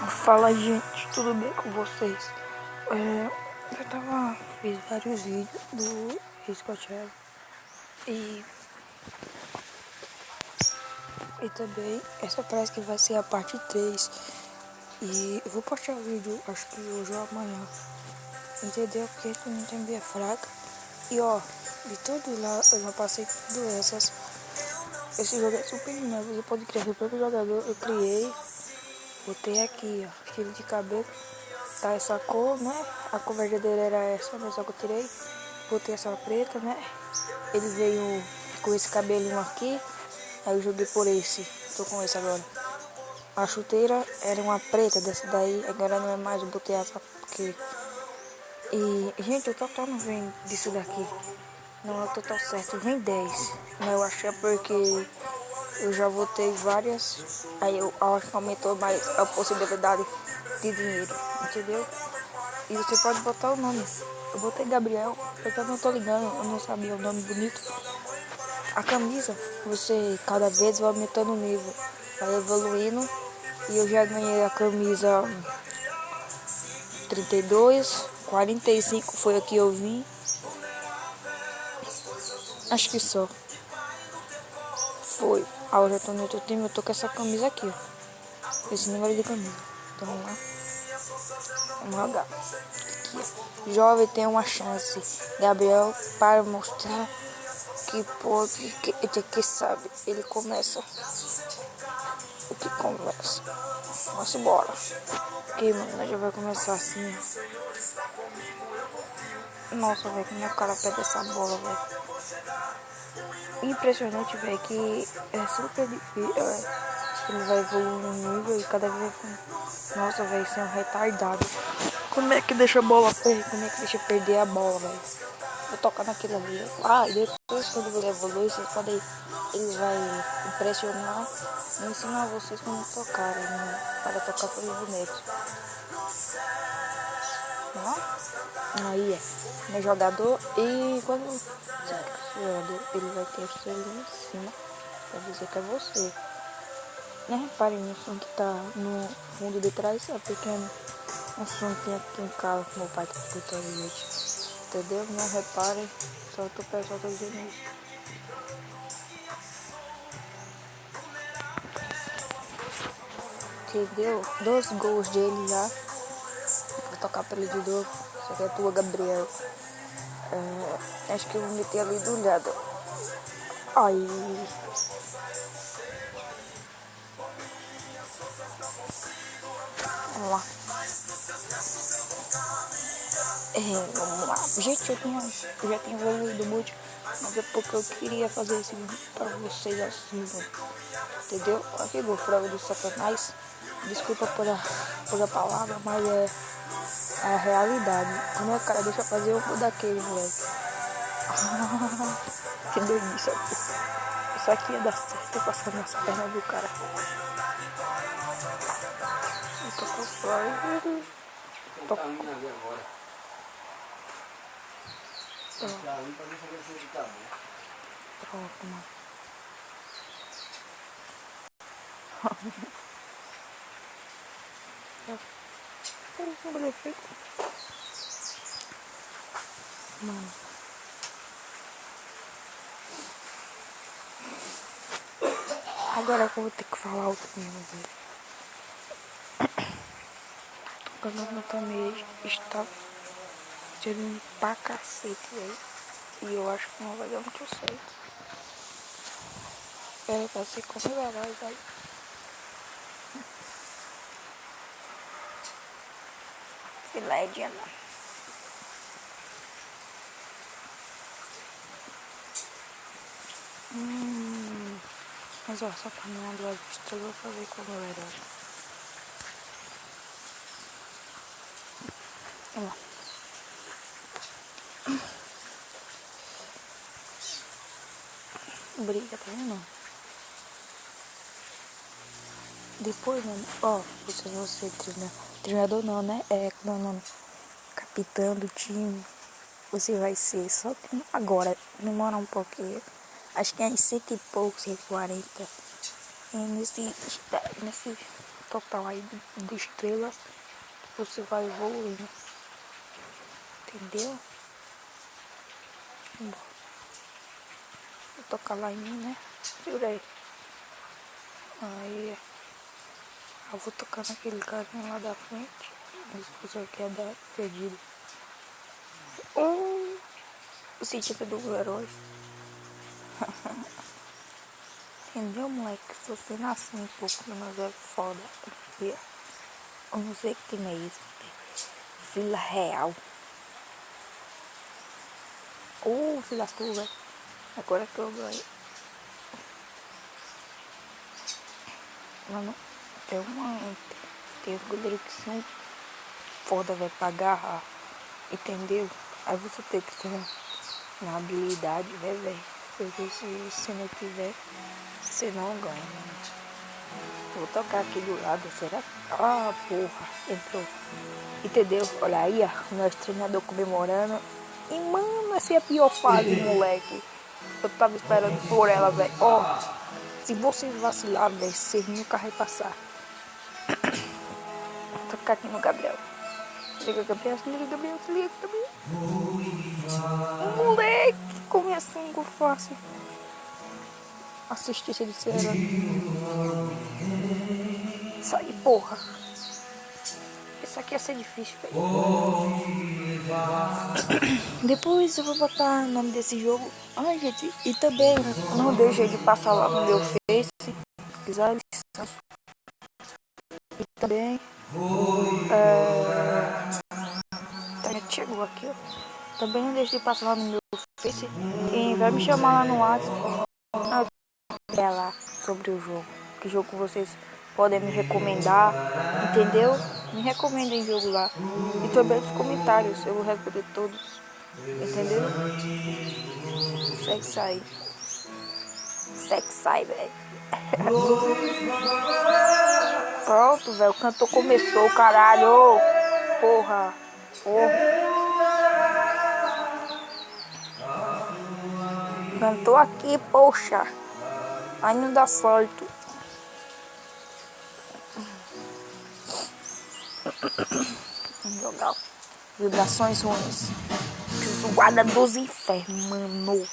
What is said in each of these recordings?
Fala, gente, tudo bem com vocês? Fiz vários vídeos do Coachella e também essa parece que vai ser a parte 3 e eu vou postar o vídeo, acho que hoje ou amanhã, entendeu? Porque tu não tem bem fraca e ó, de tudo lá eu já passei tudo essas. Esse jogo é super novo, você pode criar seu próprio jogador, eu criei, botei aqui, ó, estilo de cabelo. Tá essa cor, né? A cor verdadeira era essa, mas só que eu tirei. Botei essa preta, né? Ele veio com esse cabelinho aqui. Aí eu joguei por esse. Tô com esse agora. A chuteira era uma preta dessa daí. Agora não é mais, eu botei essa porque... E, gente, o total não vem disso daqui. Não é o total certo, vem 10. Mas eu achei porque eu já botei várias. Aí eu acho que aumentou mais a possibilidade de dinheiro, entendeu? E você pode botar o nome. Eu botei Gabriel, porque eu não tô ligando, eu não sabia o nome bonito. A camisa, você cada vez vai aumentando o nível, vai evoluindo. E eu já ganhei a camisa 32, 45 foi aqui eu vim. Acho que só. Foi. Ah, eu já tô no outro time, eu tô com essa camisa aqui, ó. Esse número de camisa. Então vamos lá. Vamos jogar. Aqui. Jovem tem uma chance. Gabriel para mostrar que pode, que sabe. Ele começa. O que começa? Vamos embora. Ok, mano, nós já vai começar assim. Nossa, velho, como o cara pega essa bola, velho. Impressionante, velho, que é super difícil. Ele vai evoluindo no nível e cada vez vai. Nossa, velho, isso é um retardado. Como é que deixa a bola perder? Como é que deixa perder a bola, velho? Vou tocar naquilo ali. Ah, e depois quando ele evolui, vocês podem. Ele vai impressionar e ensinar vocês como tocar, né? Para tocar com os bonecos. Ó. Aí é. Meu jogador e quando ele vai ter o seu em cima. Pra dizer que é você. Não reparem no som que tá no fundo de trás, é pequeno. Um som que tem aqui em casa, meu pai tá escutando gente. Entendeu? Não reparem, só o pessoal tá dizendo isso. Entendeu? 2 gols dele já. Vou tocar pra ele de novo. Só que é tua, Gabriel. Acho que eu vou meter ali do lado. Aí. Vamos lá. Vamos lá. Gente, eu já tinha evoluído muito. Mas é porque eu queria fazer esse vídeo pra vocês assim, mano. Entendeu? Aqui o frango do Satanás. Desculpa por a palavra, mas é a realidade. Quando o cara deixa fazer o daquele, moleque. Que delícia. Isso aqui ia dar certo passando nas pernas do cara. Eu tô com fome. Tô com Pronto, mano. Mano. Agora que eu vou ter que falar o que mesmo, velho. Quando eu também está tirando pra cacete, velho. E eu acho que não vai dar muito certo. Era pra ser como herói, velho. Filé de anão. Mas ó, só pra não andar vista, eu vou fazer como herói. Vamos lá. Briga, tá vendo? Depois, mano, ó, vocês vão ser treinador não, né? Não, não, capitão do time. Você vai ser, só que agora, demora um pouquinho. Acho que é em 100 e pouco, 140. E nesse total aí de estrelas, você vai evoluindo. Entendeu? Vou tocar lá em mim, né? Segura aí. Aí eu vou tocar naquele carinha lá da frente. Esse pessoal que é da perdido. O sentido do herói. Entendeu, moleque? Se você nasceu um pouco, mas é foda. Eu não sei que time é isso. Vila Real. Filho das velho. Agora que eu ganhei. Mano, tem os goleiros que são foda, velho, pra agarrar. Entendeu? Aí você tem que ter uma habilidade, né, velho? Porque se você não tiver, você não ganha. Vou tocar aqui do lado, será? Ah, porra, entrou. Entendeu? Olha aí, ó, o nosso treinador comemorando. E, mano, essa é a pior fase, moleque. Eu tava esperando por ela, velho. Ó, se vocês vacilarem, velho, vocês nunca vai passar. Vou tocar aqui no Gabriel. Se liga, Gabriel, se liga, Gabriel, se liga, Gabriel. Moleque, como é assim que eu faço? Assistência de cera. Sai, porra. Isso aqui ia ser difícil, velho. Depois eu vou botar o nome desse jogo. Ai, gente, e também não deixe de passar lá no meu Face. Quiser licença. E também. Chegou aqui, ó. Também não deixe de passar lá no meu Face. E vai me chamar lá no WhatsApp. Lá sobre o jogo. Que jogo vocês podem me recomendar. Entendeu? Me recomendem jogo lá. E também nos comentários. Eu vou responder todos. Entendeu? Segue sai. Segue sai, velho. Pronto, velho. O cantor começou, caralho. Porra. Cantou aqui, poxa. Aí não dá certo. Vamos jogar. Vibrações ruins. Zoada dos infernos, mano.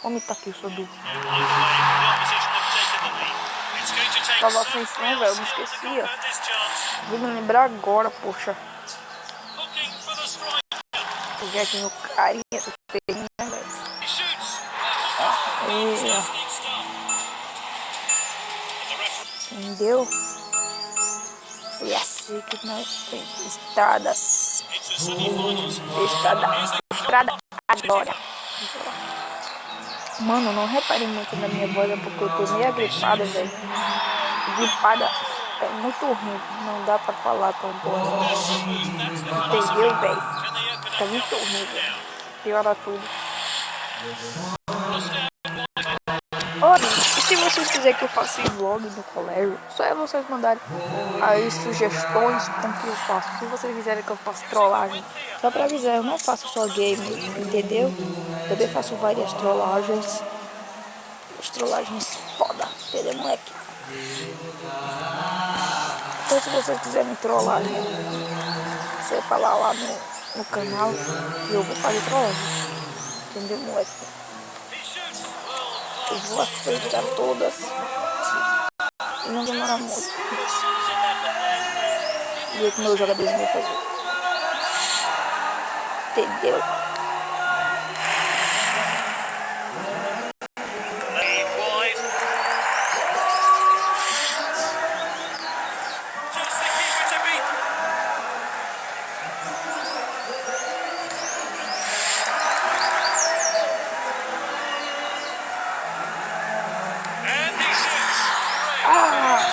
Como tá aqui o Sodu? Tava sem som, velho. Eu me esqueci, ó. Vou me lembrar agora, poxa. Peguei aqui no carinha, essa peguinha, velho. Entendeu? E assim que nós temos estradas. Estrada agora. Mano, não reparem muito na minha voz, porque eu tô meio gripada, velho. Gripada é muito ruim, não dá pra falar tão bom. Entendeu, velho? Tá muito ruim, velho. Piora tudo. Olha, e se vocês quiserem que eu faça vlog no colégio, só é vocês mandarem aí sugestões com que eu faço. Se vocês quiserem que eu faça trollagem, só pra avisar, eu não faço só game, entendeu? Eu também faço várias trollagens. As trollagens foda, entendeu, moleque? Então se vocês quiserem me trollar, você falar lá no canal que eu vou fazer trollagem. Entendeu, moleque? Eu vou aceitar todas e não demora muito. E o que meus jogadores vão fazer. Entendeu?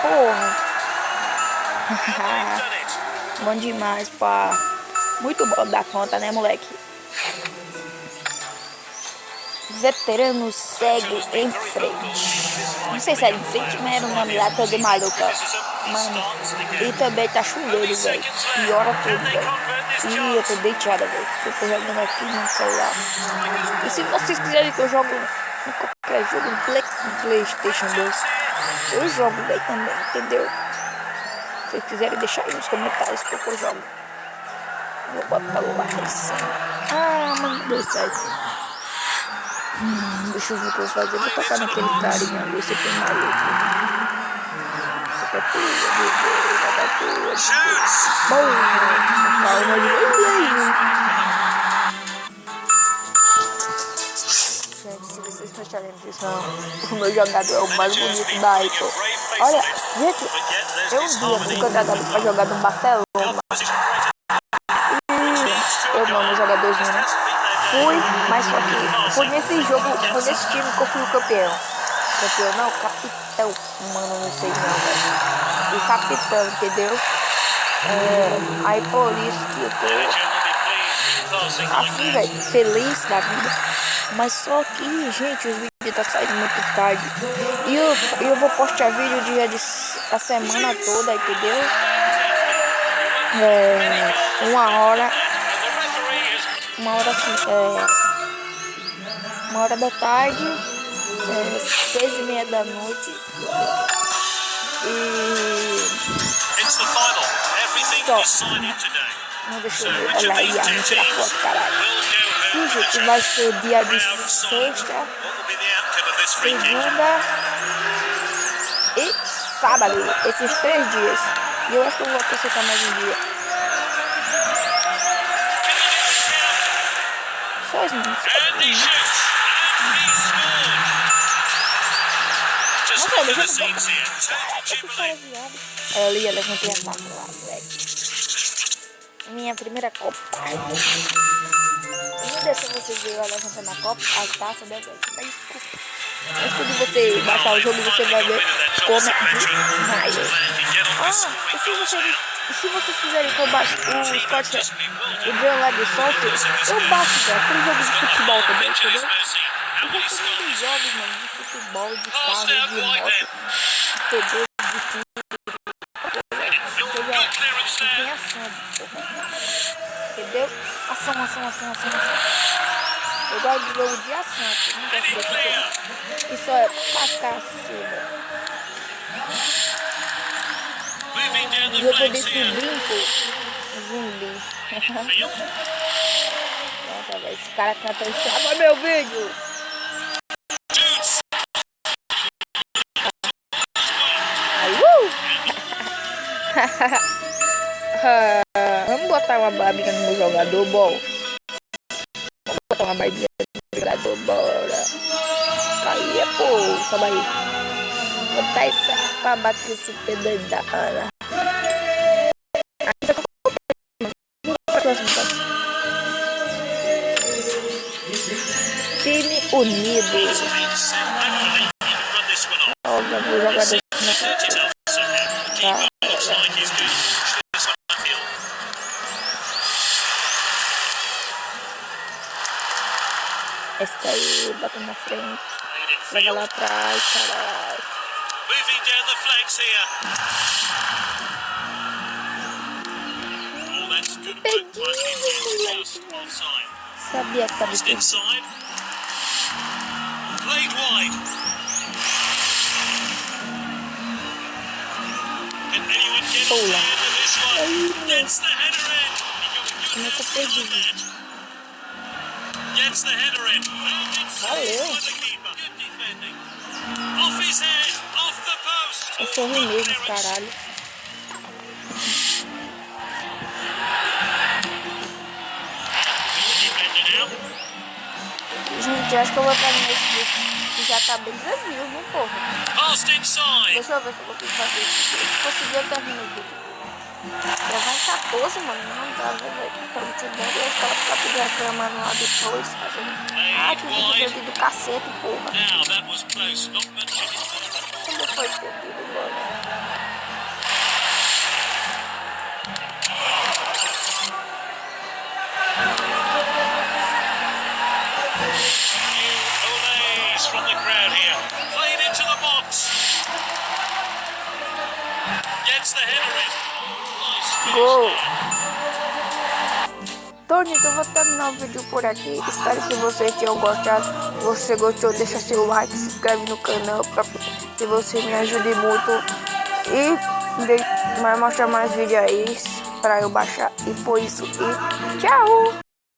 Porra. Bom demais, pá. Muito bom da conta, né, moleque? Veterano segue em frente. Não sei se era em frente, mas era o nome lá todo maluca. Mano, e também tá chovendo, velho. Piora tudo, velho. E eu tô deitada, velho. Eu tô jogando aqui no celular. E se vocês quiserem que eu jogo em qualquer jogo, no PlayStation 2, eu jogo, velho, também, entendeu? Se vocês quiserem deixar aí nos comentários que eu jogo. Vou botar o like. Ah, mano, deu certo. Deixa eu ver o que eu vou fazer. Vou tocar naquele carinha ali, esse tem maluco. Essa aqui é tua, bom, calma gente, se vocês prestarem atenção, o meu jogador é o mais bonito da Apple. Olha, gente, eu fui contratado pra jogar no Barcelona. E eu não, jogadorzinho, né? Fui, mas só que foi nesse jogo, foi nesse time que eu fui o campeão. Campeão não, capitão. Mano, não sei não, velho. O capitão, entendeu? Aí por isso que eu tô assim, velho, feliz da vida. Mas só que, gente, o vídeo tá saindo muito tarde. E eu vou postar vídeo dia a semana toda, entendeu? Uma hora assim, 1h da tarde, 6h30 da noite. Só. Não, deixa eu ver. Olha aí, a gente tira foto, caralho. Sim, gente, vai ser dia de sexta, segunda e sábado. Esses 3 dias. E eu acho que eu vou acrescentar mais um dia. Só isso, não sei. Nossa, ali, ela não tem a taça lá, velho. Minha primeira Copa. Não deixa você ver ela levantando a Copa, a taça dela. Mas quando você baixar o jogo, você vai ver como é mais. Se vocês quiserem que eu baixe o Scott, o John lá de sócio, eu baixo, velho. Aquele jogo de futebol também, entendeu? Eu gosto muito de jogos, mano, de futebol, de carro, de moto, de TV, de tudo. Tem ação, porra. Entendeu? Ação. Eu gosto de jogo de ação, eu não gosto de ação. Isso é pra caceta. Jogo desse brinco. Zumbi. Nossa, velho, esse cara canta estraga meu vídeo. Vamos botar uma barbinha no meu jogador, bom. Vamos botar uma barbinha no jogador, bora. Aí, pô, sobe aí. Botar isso pra bater esse pedaço da cara. Time unido. Olha, vou jogar desse. Esse aí, bota na frente. Leva lá atrás, caralho. Peguinho, sabia que tava aqui. Pula. Como é que eu perdi? Valeu. Eu sou ruim mesmo, caralho. Gente, eu acho que eu vou terminar esse vídeo. Que já tá bem tranquilo, viu, porra? Deixa eu ver se eu consigo fazer isso. Se conseguir, eu termino o vídeo. Já vai 14, mano. Não dá, velho. Quando tiver, e os caras ficam tudo reclamando lá depois. Ah, que vídeo do cacete, porra. Como foi perdido, mano? Gol! Então, gente, eu vou terminar o vídeo por aqui. Espero que vocês tenham gostado. Se você gostou, deixa seu like, se inscreve no canal. Se você me ajude muito. E vai mostrar mais vídeos aí pra eu baixar. E foi isso. E tchau!